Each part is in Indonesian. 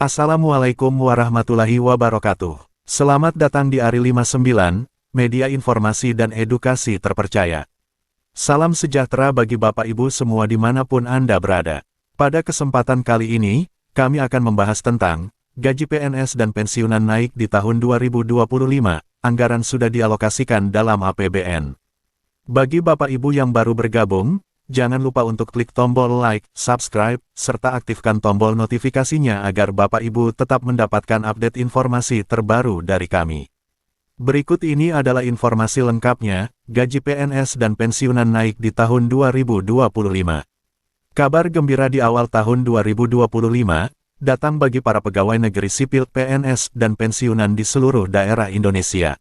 Assalamualaikum warahmatullahi wabarakatuh. Selamat datang di ARI 59, media informasi dan edukasi terpercaya. Salam sejahtera bagi Bapak Ibu semua dimanapun Anda berada. Pada kesempatan kali ini, kami akan membahas tentang gaji PNS dan pensiunan naik di tahun 2025, anggaran sudah dialokasikan dalam APBN. Bagi Bapak Ibu yang baru bergabung, jangan lupa untuk klik tombol like, subscribe, serta aktifkan tombol notifikasinya agar Bapak Ibu tetap mendapatkan update informasi terbaru dari kami. Berikut ini adalah informasi lengkapnya, gaji PNS dan pensiunan naik di tahun 2025. Kabar gembira di awal tahun 2025, datang bagi para pegawai negeri sipil PNS dan pensiunan di seluruh daerah Indonesia.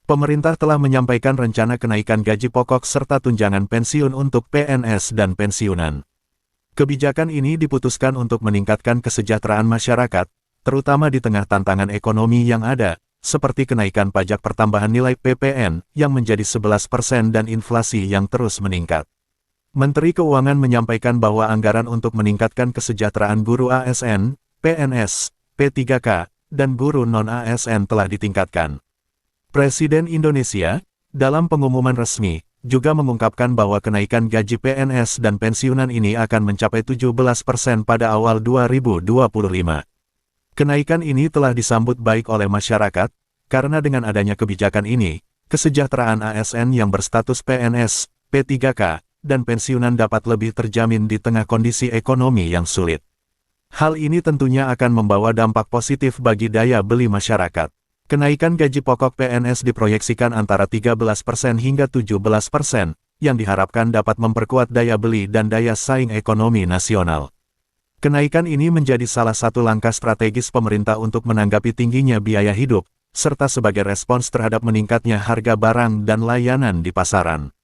Pemerintah telah menyampaikan rencana kenaikan gaji pokok serta tunjangan pensiun untuk PNS dan pensiunan. Kebijakan ini diputuskan untuk meningkatkan kesejahteraan masyarakat, terutama di tengah tantangan ekonomi yang ada, seperti kenaikan pajak pertambahan nilai PPN yang menjadi 11% dan inflasi yang terus meningkat. Menteri Keuangan menyampaikan bahwa anggaran untuk meningkatkan kesejahteraan guru ASN, PNS, P3K, dan guru non-ASN telah ditingkatkan. Presiden Indonesia, dalam pengumuman resmi, juga mengungkapkan bahwa kenaikan gaji PNS dan pensiunan ini akan mencapai 17% pada awal 2025. Kenaikan ini telah disambut baik oleh masyarakat, karena dengan adanya kebijakan ini, kesejahteraan ASN yang berstatus PNS, P3K, dan pensiunan dapat lebih terjamin di tengah kondisi ekonomi yang sulit. Hal ini tentunya akan membawa dampak positif bagi daya beli masyarakat. Kenaikan gaji pokok PNS diproyeksikan antara 13% hingga 17%, yang diharapkan dapat memperkuat daya beli dan daya saing ekonomi nasional. Kenaikan ini menjadi salah satu langkah strategis pemerintah untuk menanggapi tingginya biaya hidup, serta sebagai respons terhadap meningkatnya harga barang dan layanan di pasaran.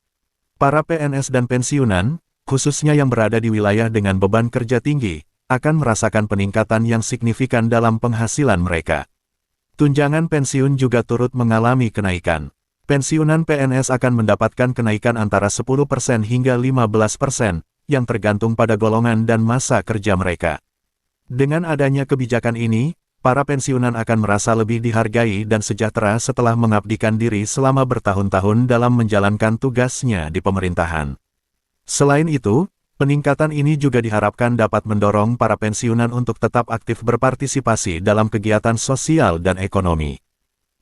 Para PNS dan pensiunan, khususnya yang berada di wilayah dengan beban kerja tinggi, akan merasakan peningkatan yang signifikan dalam penghasilan mereka. Tunjangan pensiun juga turut mengalami kenaikan. Pensiunan PNS akan mendapatkan kenaikan antara 10% hingga 15%, yang tergantung pada golongan dan masa kerja mereka. Dengan adanya kebijakan ini, para pensiunan akan merasa lebih dihargai dan sejahtera setelah mengabdikan diri selama bertahun-tahun dalam menjalankan tugasnya di pemerintahan. Selain itu, peningkatan ini juga diharapkan dapat mendorong para pensiunan untuk tetap aktif berpartisipasi dalam kegiatan sosial dan ekonomi.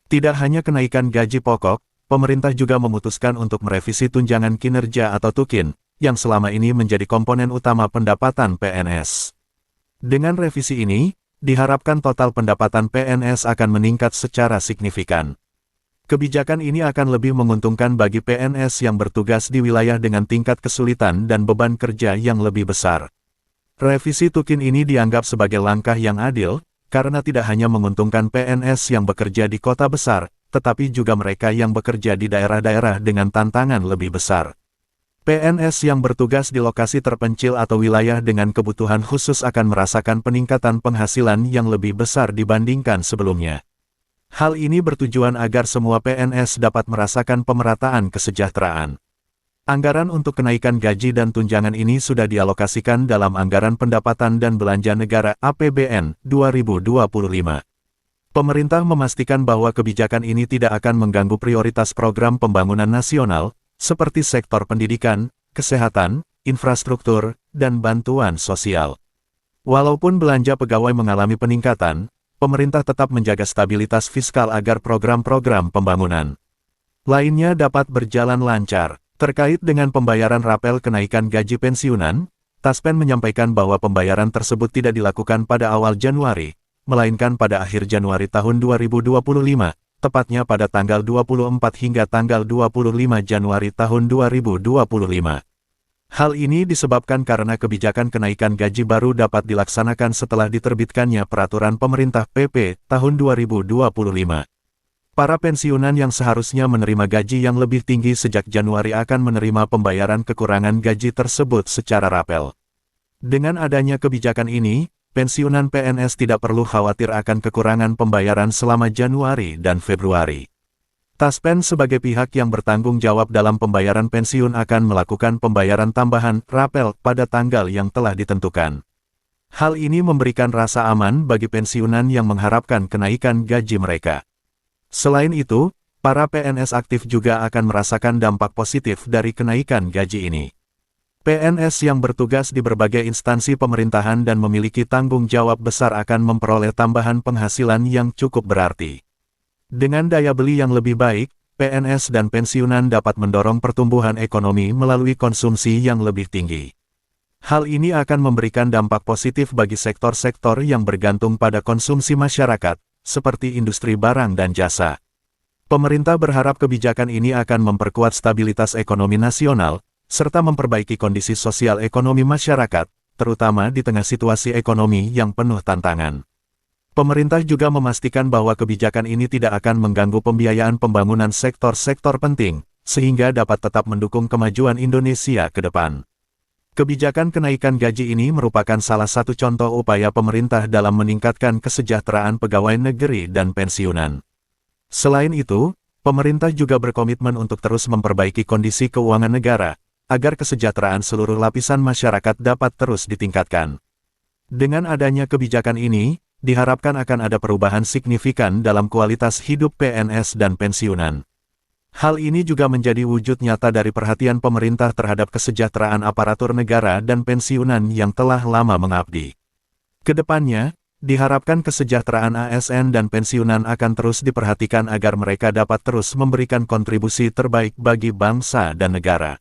Tidak hanya kenaikan gaji pokok, pemerintah juga memutuskan untuk merevisi tunjangan kinerja atau TUKIN, yang selama ini menjadi komponen utama pendapatan PNS. Dengan revisi ini, diharapkan total pendapatan PNS akan meningkat secara signifikan. Kebijakan ini akan lebih menguntungkan bagi PNS yang bertugas di wilayah dengan tingkat kesulitan dan beban kerja yang lebih besar. Revisi TUKIN ini dianggap sebagai langkah yang adil, karena tidak hanya menguntungkan PNS yang bekerja di kota besar, tetapi juga mereka yang bekerja di daerah-daerah dengan tantangan lebih besar. PNS yang bertugas di lokasi terpencil atau wilayah dengan kebutuhan khusus akan merasakan peningkatan penghasilan yang lebih besar dibandingkan sebelumnya. Hal ini bertujuan agar semua PNS dapat merasakan pemerataan kesejahteraan. Anggaran untuk kenaikan gaji dan tunjangan ini sudah dialokasikan dalam Anggaran Pendapatan dan Belanja Negara (APBN) 2025. Pemerintah memastikan bahwa kebijakan ini tidak akan mengganggu prioritas program pembangunan nasional, seperti sektor pendidikan, kesehatan, infrastruktur, dan bantuan sosial. Walaupun belanja pegawai mengalami peningkatan, pemerintah tetap menjaga stabilitas fiskal agar program-program pembangunan lainnya dapat berjalan lancar. Terkait dengan pembayaran rapel kenaikan gaji pensiunan, Taspen menyampaikan bahwa pembayaran tersebut tidak dilakukan pada awal Januari, melainkan pada akhir Januari tahun 2025, tepatnya pada tanggal 24 hingga tanggal 25 Januari tahun 2025. Hal ini disebabkan karena kebijakan kenaikan gaji baru dapat dilaksanakan setelah diterbitkannya Peraturan Pemerintah PP tahun 2025. Para pensiunan yang seharusnya menerima gaji yang lebih tinggi sejak Januari akan menerima pembayaran kekurangan gaji tersebut secara rapel. Dengan adanya kebijakan ini, pensiunan PNS tidak perlu khawatir akan kekurangan pembayaran selama Januari dan Februari. Taspen sebagai pihak yang bertanggung jawab dalam pembayaran pensiun akan melakukan pembayaran tambahan rapel pada tanggal yang telah ditentukan. Hal ini memberikan rasa aman bagi pensiunan yang mengharapkan kenaikan gaji mereka. Selain itu, para PNS aktif juga akan merasakan dampak positif dari kenaikan gaji ini. PNS yang bertugas di berbagai instansi pemerintahan dan memiliki tanggung jawab besar akan memperoleh tambahan penghasilan yang cukup berarti. Dengan daya beli yang lebih baik, PNS dan pensiunan dapat mendorong pertumbuhan ekonomi melalui konsumsi yang lebih tinggi. Hal ini akan memberikan dampak positif bagi sektor-sektor yang bergantung pada konsumsi masyarakat, seperti industri barang dan jasa. Pemerintah berharap kebijakan ini akan memperkuat stabilitas ekonomi nasional, serta memperbaiki kondisi sosial ekonomi masyarakat, terutama di tengah situasi ekonomi yang penuh tantangan. Pemerintah juga memastikan bahwa kebijakan ini tidak akan mengganggu pembiayaan pembangunan sektor-sektor penting, sehingga dapat tetap mendukung kemajuan Indonesia ke depan. Kebijakan kenaikan gaji ini merupakan salah satu contoh upaya pemerintah dalam meningkatkan kesejahteraan pegawai negeri dan pensiunan. Selain itu, pemerintah juga berkomitmen untuk terus memperbaiki kondisi keuangan negara, agar kesejahteraan seluruh lapisan masyarakat dapat terus ditingkatkan. Dengan adanya kebijakan ini, diharapkan akan ada perubahan signifikan dalam kualitas hidup PNS dan pensiunan. Hal ini juga menjadi wujud nyata dari perhatian pemerintah terhadap kesejahteraan aparatur negara dan pensiunan yang telah lama mengabdi. Kedepannya, diharapkan kesejahteraan ASN dan pensiunan akan terus diperhatikan agar mereka dapat terus memberikan kontribusi terbaik bagi bangsa dan negara.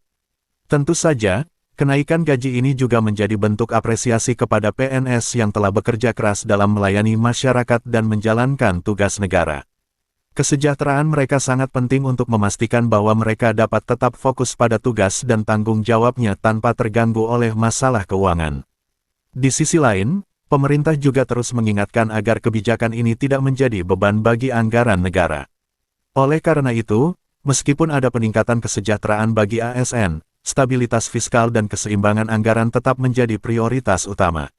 Tentu saja, kenaikan gaji ini juga menjadi bentuk apresiasi kepada PNS yang telah bekerja keras dalam melayani masyarakat dan menjalankan tugas negara. Kesejahteraan mereka sangat penting untuk memastikan bahwa mereka dapat tetap fokus pada tugas dan tanggung jawabnya tanpa terganggu oleh masalah keuangan. Di sisi lain, pemerintah juga terus mengingatkan agar kebijakan ini tidak menjadi beban bagi anggaran negara. Oleh karena itu, meskipun ada peningkatan kesejahteraan bagi ASN, stabilitas fiskal dan keseimbangan anggaran tetap menjadi prioritas utama.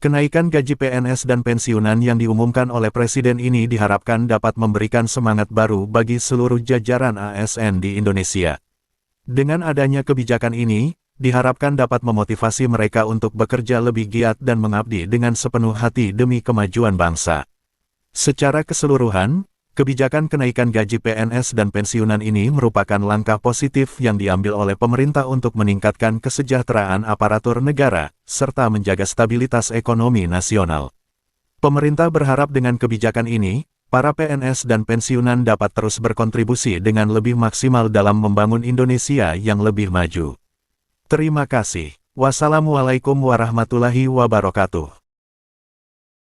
Kenaikan gaji PNS dan pensiunan yang diumumkan oleh Presiden ini diharapkan dapat memberikan semangat baru bagi seluruh jajaran ASN di Indonesia. Dengan adanya kebijakan ini, diharapkan dapat memotivasi mereka untuk bekerja lebih giat dan mengabdi dengan sepenuh hati demi kemajuan bangsa. Secara keseluruhan, kebijakan kenaikan gaji PNS dan pensiunan ini merupakan langkah positif yang diambil oleh pemerintah untuk meningkatkan kesejahteraan aparatur negara, serta menjaga stabilitas ekonomi nasional. Pemerintah berharap dengan kebijakan ini, para PNS dan pensiunan dapat terus berkontribusi dengan lebih maksimal dalam membangun Indonesia yang lebih maju. Terima kasih. Wassalamualaikum warahmatullahi wabarakatuh.